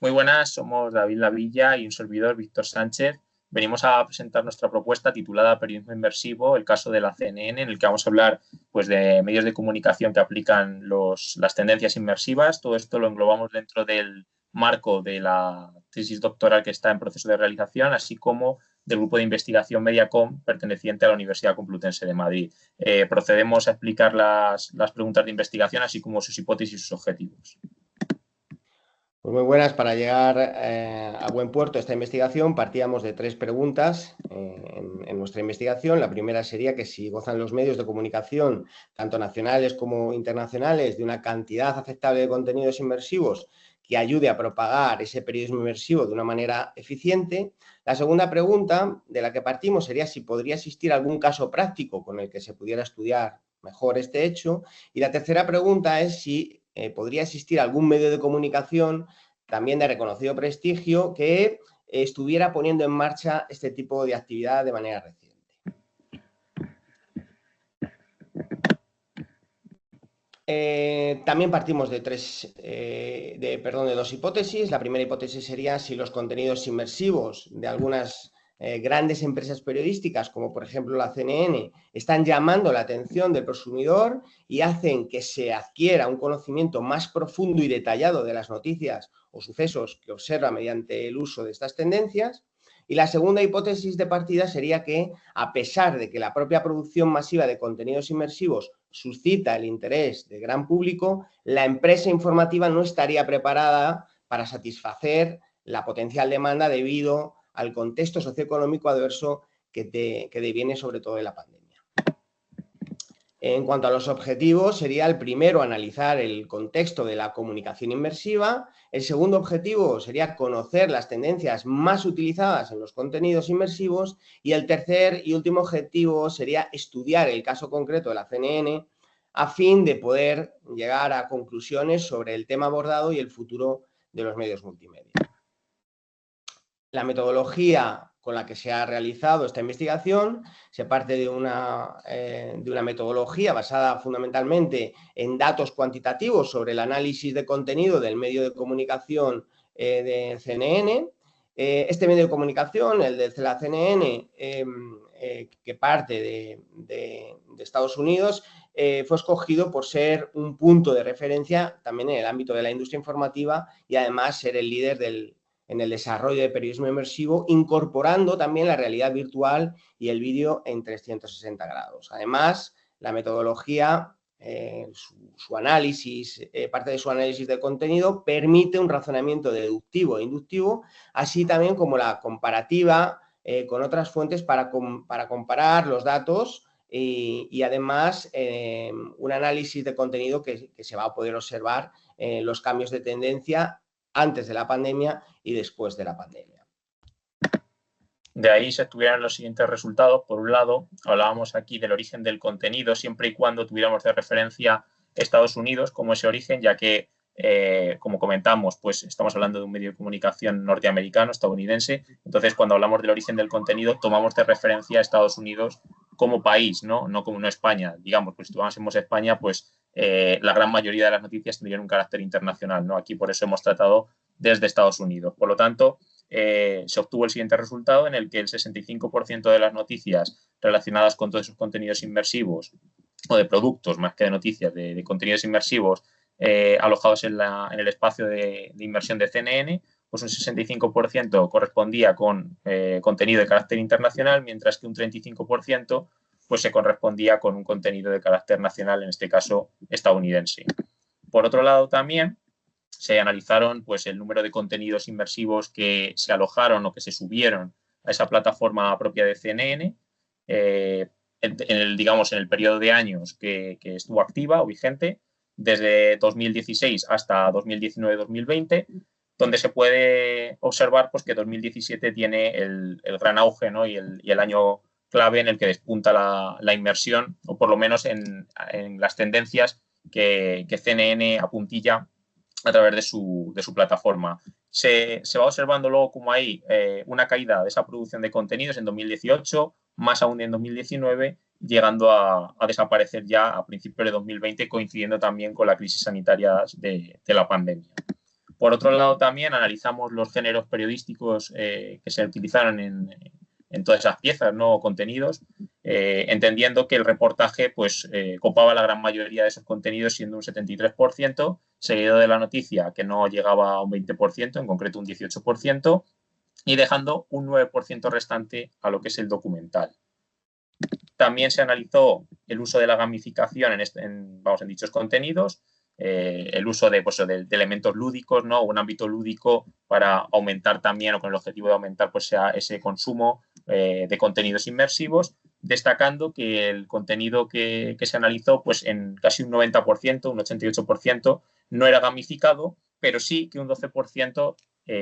Muy buenas, somos David Lavilla y un servidor, Víctor Sánchez. Venimos a presentar nuestra propuesta titulada Periodismo Inmersivo, el caso de la CNN, en el que vamos a hablar pues, de medios de comunicación que aplican las tendencias inmersivas. Todo esto lo englobamos dentro del marco de la tesis doctoral que está en proceso de realización, así como del grupo de investigación Mediacom perteneciente a la Universidad Complutense de Madrid. Procedemos a explicar las preguntas de investigación, así como sus hipótesis y sus objetivos. Pues muy buenas. Para llegar a buen puerto esta investigación partíamos de 3 preguntas en nuestra investigación. La primera sería que si gozan los medios de comunicación, tanto nacionales como internacionales, de una cantidad aceptable de contenidos inmersivos que ayude a propagar ese periodismo inmersivo de una manera eficiente. La segunda pregunta de la que partimos sería si podría existir algún caso práctico con el que se pudiera estudiar mejor este hecho. Y la tercera pregunta es si podría existir algún medio de comunicación también de reconocido prestigio que estuviera poniendo en marcha este tipo de actividad de manera reciente. También partimos de 2 hipótesis. La primera hipótesis sería si los contenidos inmersivos de algunas grandes empresas periodísticas, como por ejemplo la CNN, están llamando la atención del consumidor y hacen que se adquiera un conocimiento más profundo y detallado de las noticias o sucesos que observa mediante el uso de estas tendencias. Y la segunda hipótesis de partida sería que, a pesar de que la propia producción masiva de contenidos inmersivos suscita el interés del gran público, la empresa informativa no estaría preparada para satisfacer la potencial demanda debido al contexto socioeconómico adverso que deviene sobre todo de la pandemia. En cuanto a los objetivos, sería el primero analizar el contexto de la comunicación inmersiva. El segundo objetivo sería conocer las tendencias más utilizadas en los contenidos inmersivos. Y el tercer y último objetivo sería estudiar el caso concreto de la CNN a fin de poder llegar a conclusiones sobre el tema abordado y el futuro de los medios multimedia. La metodología con la que se ha realizado esta investigación se parte de una metodología basada fundamentalmente en datos cuantitativos sobre el análisis de contenido del medio de comunicación de CNN. Este medio de comunicación, el de la CNN, que parte de Estados Unidos, fue escogido por ser un punto de referencia también en el ámbito de la industria informativa y además ser el líder en el desarrollo de periodismo inmersivo, incorporando también la realidad virtual y el vídeo en 360 grados. Además, la metodología, su análisis, parte de su análisis de contenido, permite un razonamiento deductivo e inductivo, así también como la comparativa con otras fuentes para comparar los datos y además un análisis de contenido que se va a poder observar los cambios de tendencia antes de la pandemia y después de la pandemia. De ahí se obtuvieron los siguientes resultados. Por un lado, hablábamos aquí del origen del contenido, siempre y cuando tuviéramos de referencia Estados Unidos como ese origen, ya que, como comentamos, pues estamos hablando de un medio de comunicación norteamericano, estadounidense. Entonces, cuando hablamos del origen del contenido, tomamos de referencia a Estados Unidos como país, no como España. Digamos, pues si tomásemos España, pues la gran mayoría de las noticias tendrían un carácter internacional, ¿no? Aquí por eso hemos tratado desde Estados Unidos. Por lo tanto, se obtuvo el siguiente resultado en el que el 65% de las noticias relacionadas con todos esos contenidos inmersivos o de productos más que de noticias, de contenidos inmersivos alojados en el espacio de inmersión de CNN, pues un 65% correspondía con contenido de carácter internacional, mientras que un 35% pues se correspondía con un contenido de carácter nacional, en este caso estadounidense. Por otro lado, también se analizaron pues, el número de contenidos inmersivos que se alojaron o que se subieron a esa plataforma propia de CNN en el periodo de años que estuvo activa o vigente, desde 2016 hasta 2019-2020, donde se puede observar pues, que 2017 tiene el gran auge, ¿no? y el año clave en el que despunta la inmersión, o por lo menos en las tendencias que CNN apuntilla a través de su plataforma. Se va observando luego como hay una caída de esa producción de contenidos en 2018, más aún en 2019, llegando a desaparecer ya a principios de 2020, coincidiendo también con la crisis sanitaria de la pandemia. Por otro lado, también analizamos los géneros periodísticos que se utilizaron en todas esas piezas, ¿no? O contenidos, entendiendo que el reportaje pues, copaba la gran mayoría de esos contenidos, siendo un 73%, seguido de la noticia, que no llegaba a un 20%, en concreto un 18%, y dejando un 9% restante a lo que es el documental. También se analizó el uso de la gamificación en dichos contenidos, el uso de elementos lúdicos, ¿no? Un ámbito lúdico para aumentar también, o con el objetivo de aumentar pues, ese consumo de contenidos inmersivos, destacando que el contenido que se analizó, pues en casi un 90%, un 88%, no era gamificado, pero sí que un 12%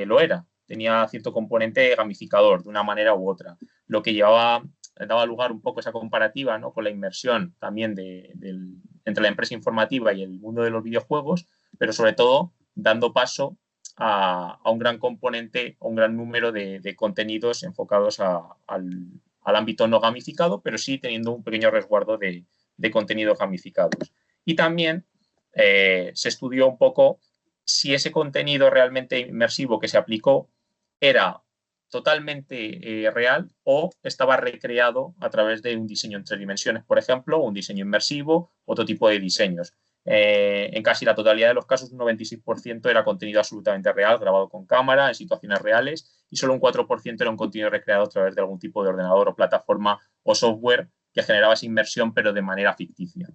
lo era. Tenía cierto componente gamificador de una manera u otra, lo que daba lugar un poco a esa comparativa, ¿no? Con la inmersión también entre la empresa informativa y el mundo de los videojuegos, pero sobre todo dando paso a un gran componente, a un gran número de contenidos enfocados al ámbito no gamificado, pero sí teniendo un pequeño resguardo de contenidos gamificados. Y también se estudió un poco si ese contenido realmente inmersivo que se aplicó era totalmente real o estaba recreado a través de un diseño en 3 dimensiones, por ejemplo, o un diseño inmersivo, otro tipo de diseños. En casi la totalidad de los casos, un 96% era contenido absolutamente real, grabado con cámara, en situaciones reales, y solo un 4% era un contenido recreado a través de algún tipo de ordenador o plataforma o software que generaba esa inmersión, pero de manera ficticia.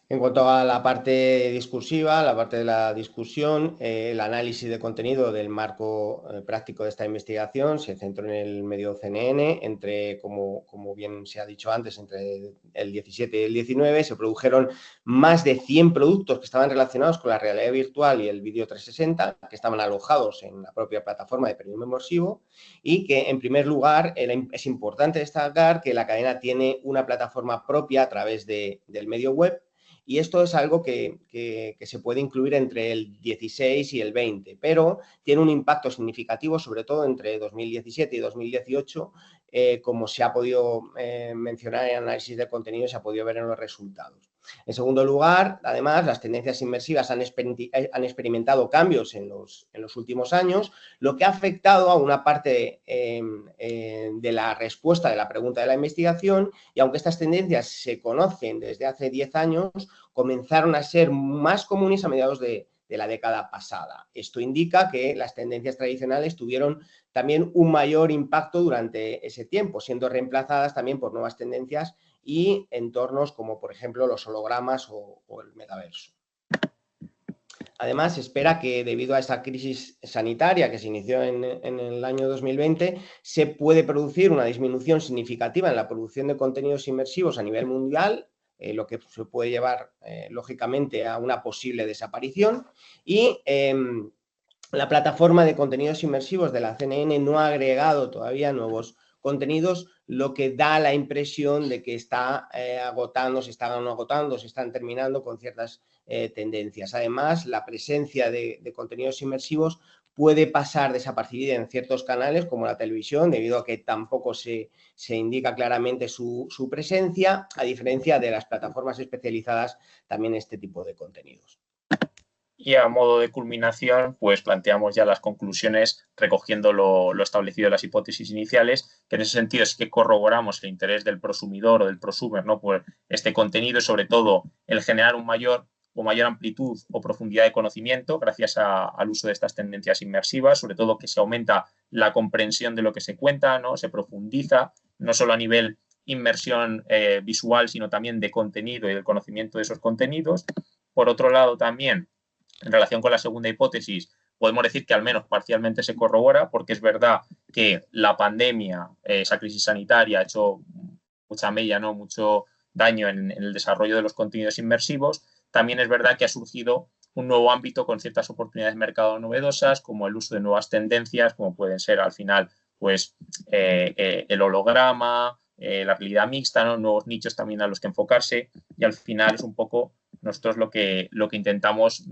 En cuanto a la parte discursiva, la parte de la discusión, el análisis de contenido del marco práctico de esta investigación se centró en el medio CNN, como bien se ha dicho antes, entre el 17 y el 19, se produjeron más de 100 productos que estaban relacionados con la realidad virtual y el vídeo 360, que estaban alojados en la propia plataforma de periodismo inmersivo, y que, en primer lugar, es importante destacar que la cadena tiene una plataforma propia a través del medio web. Y esto es algo que se puede incluir entre el 16 y el 20, pero tiene un impacto significativo, sobre todo entre 2017 y 2018, como se ha podido mencionar en análisis de contenido, se ha podido ver en los resultados. En segundo lugar, además, las tendencias inmersivas han experimentado cambios en los últimos años, lo que ha afectado a una parte de la respuesta de la pregunta de la investigación, y aunque estas tendencias se conocen desde hace 10 años, comenzaron a ser más comunes a mediados de la década pasada. Esto indica que las tendencias tradicionales tuvieron también un mayor impacto durante ese tiempo, siendo reemplazadas también por nuevas tendencias y entornos como, por ejemplo, los hologramas o el metaverso. Además, se espera que debido a esta crisis sanitaria que se inició en el año 2020, se puede producir una disminución significativa en la producción de contenidos inmersivos a nivel mundial, lo que se puede llevar, lógicamente, a una posible desaparición. Y la plataforma de contenidos inmersivos de la CNN no ha agregado todavía nuevos contenidos, lo que da la impresión de que está se están terminando con ciertas tendencias. Además, la presencia de contenidos inmersivos puede pasar desapercibida en ciertos canales como la televisión, debido a que tampoco se indica claramente su presencia, a diferencia de las plataformas especializadas también en este tipo de contenidos. Y a modo de culminación, pues planteamos ya las conclusiones recogiendo lo establecido en las hipótesis iniciales, que en ese sentido sí que corroboramos el interés del prosumidor o del prosumer, ¿no? Por este contenido y sobre todo el generar mayor amplitud o profundidad de conocimiento gracias al uso de estas tendencias inmersivas, sobre todo que se aumenta la comprensión de lo que se cuenta, ¿no? Se profundiza, no solo a nivel inmersión visual, sino también de contenido y del conocimiento de esos contenidos. Por otro lado, también en relación con la segunda hipótesis, podemos decir que al menos parcialmente se corrobora, porque es verdad que la pandemia, esa crisis sanitaria, ha hecho mucha mella, ¿no? Mucho daño en el desarrollo de los contenidos inmersivos. También es verdad que ha surgido un nuevo ámbito con ciertas oportunidades de mercado novedosas, como el uso de nuevas tendencias, como pueden ser al final pues, el holograma, la realidad mixta, ¿no? Nuevos nichos también a los que enfocarse, y al final es un poco nosotros lo que intentamos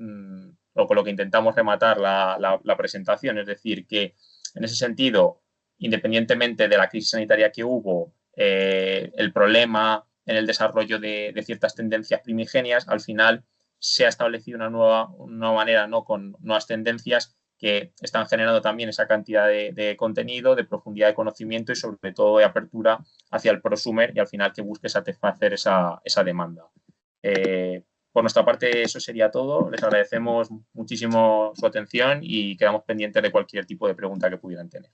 o con lo que intentamos rematar la presentación, es decir, que en ese sentido, independientemente de la crisis sanitaria que hubo, el problema en el desarrollo de ciertas tendencias primigenias, al final se ha establecido una nueva manera, ¿no? Con nuevas tendencias que están generando también esa cantidad de contenido, de profundidad de conocimiento y sobre todo de apertura hacia el prosumer y al final que busque satisfacer esa demanda. Por nuestra parte eso sería todo. Les agradecemos muchísimo su atención y quedamos pendientes de cualquier tipo de pregunta que pudieran tener.